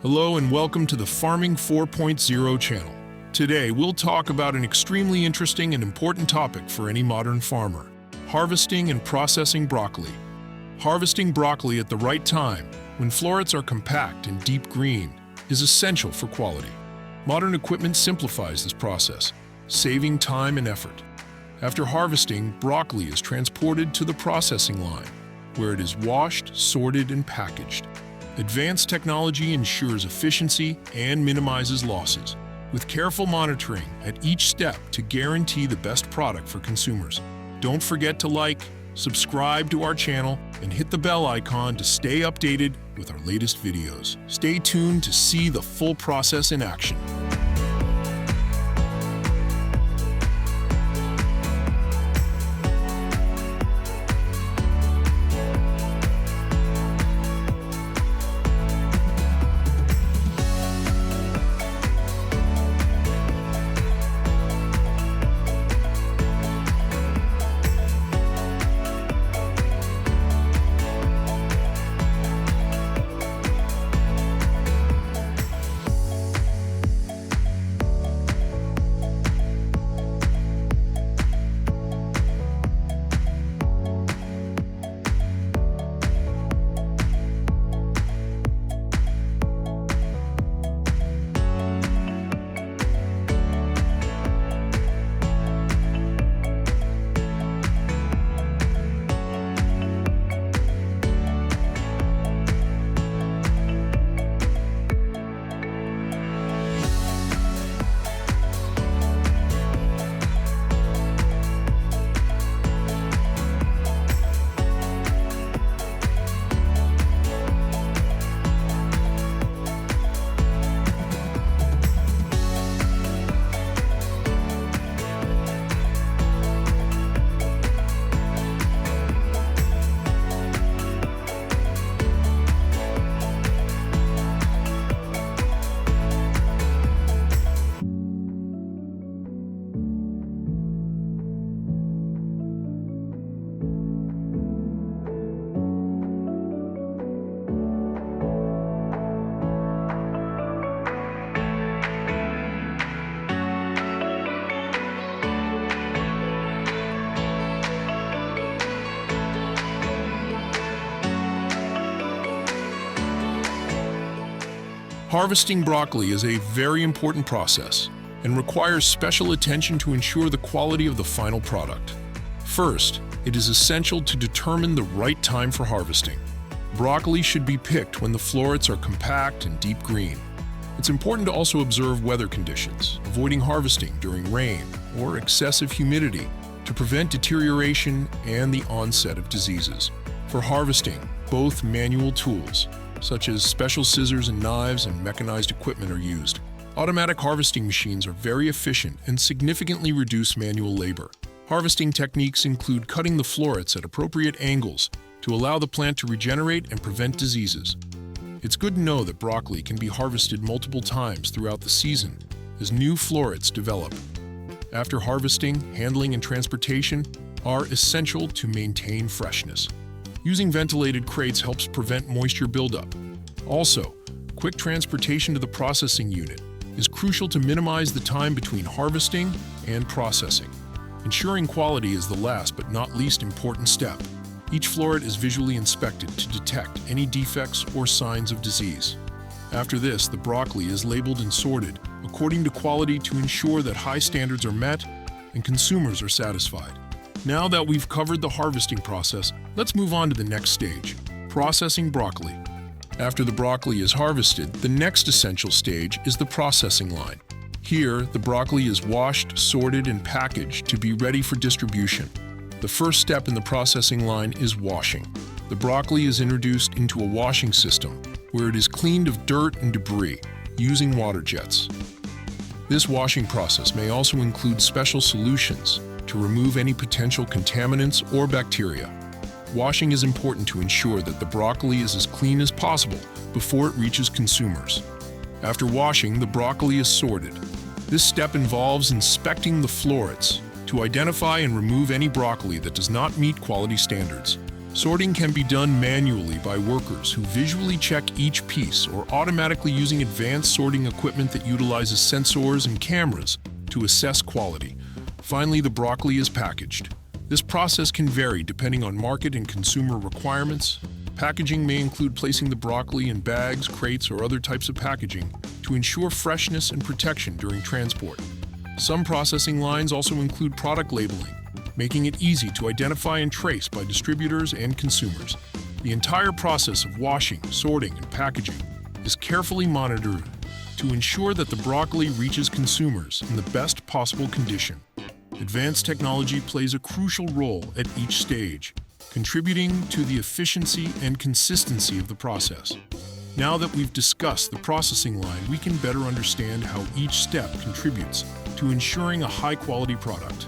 Hello and welcome to the Farming 4.0 channel. Today we'll talk about an extremely interesting and important topic for any modern farmer: harvesting and processing broccoli. Harvesting broccoli at the right time, when florets are compact and deep green, is essential for quality. Modern equipment simplifies this process, saving time and effort. After harvesting, broccoli is transported to the processing line, where it is washed, sorted, and packaged. Advanced technology ensures efficiency and minimizes losses, with careful monitoring at each step to guarantee the best product for consumers. Don't forget to like, subscribe to our channel, and hit the bell icon to stay updated with our latest videos. Stay tuned to see the full process in action. Harvesting broccoli is a very important process and requires special attention to ensure the quality of the final product. First, it is essential to determine the right time for harvesting. Broccoli should be picked when the florets are compact and deep green. It's important to also observe weather conditions, avoiding harvesting during rain or excessive humidity to prevent deterioration and the onset of diseases. For harvesting, both manual tools, such as special scissors and knives and mechanized equipment, are used. Automatic harvesting machines are very efficient and significantly reduce manual labor. Harvesting techniques include cutting the florets at appropriate angles to allow the plant to regenerate and prevent diseases. It's good to know that broccoli can be harvested multiple times throughout the season as new florets develop. After harvesting, handling and transportation are essential to maintain freshness. Using ventilated crates helps prevent moisture buildup. Also, quick transportation to the processing unit is crucial to minimize the time between harvesting and processing. Ensuring quality is the last but not least important step. Each floret is visually inspected to detect any defects or signs of disease. After this, the broccoli is labeled and sorted according to quality to ensure that high standards are met and consumers are satisfied. Now that we've covered the harvesting process, let's move on to the next stage: processing broccoli. After the broccoli is harvested, the next essential stage is the processing line. Here, the broccoli is washed, sorted, and packaged to be ready for distribution. The first step in the processing line is washing. The broccoli is introduced into a washing system where it is cleaned of dirt and debris using water jets. This washing process may also include special solutions to remove any potential contaminants or bacteria. Washing is important to ensure that the broccoli is as clean as possible before it reaches consumers. After washing, the broccoli is sorted. This step involves inspecting the florets to identify and remove any broccoli that does not meet quality standards. Sorting can be done manually by workers who visually check each piece or automatically using advanced sorting equipment that utilizes sensors and cameras to assess quality. Finally, the broccoli is packaged. This process can vary depending on market and consumer requirements. Packaging may include placing the broccoli in bags, crates, or other types of packaging to ensure freshness and protection during transport. Some processing lines also include product labeling, making it easy to identify and trace by distributors and consumers. The entire process of washing, sorting, and packaging is carefully monitored to ensure that the broccoli reaches consumers in the best possible condition. Advanced technology plays a crucial role at each stage, contributing to the efficiency and consistency of the process. Now that we've discussed the processing line, we can better understand how each step contributes to ensuring a high-quality product.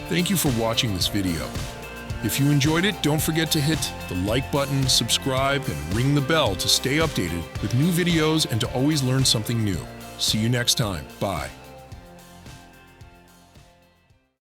Thank you for watching this video. If you enjoyed it, don't forget to hit the like button, subscribe, and ring the bell to stay updated with new videos and to always learn something new. See you next time. Bye.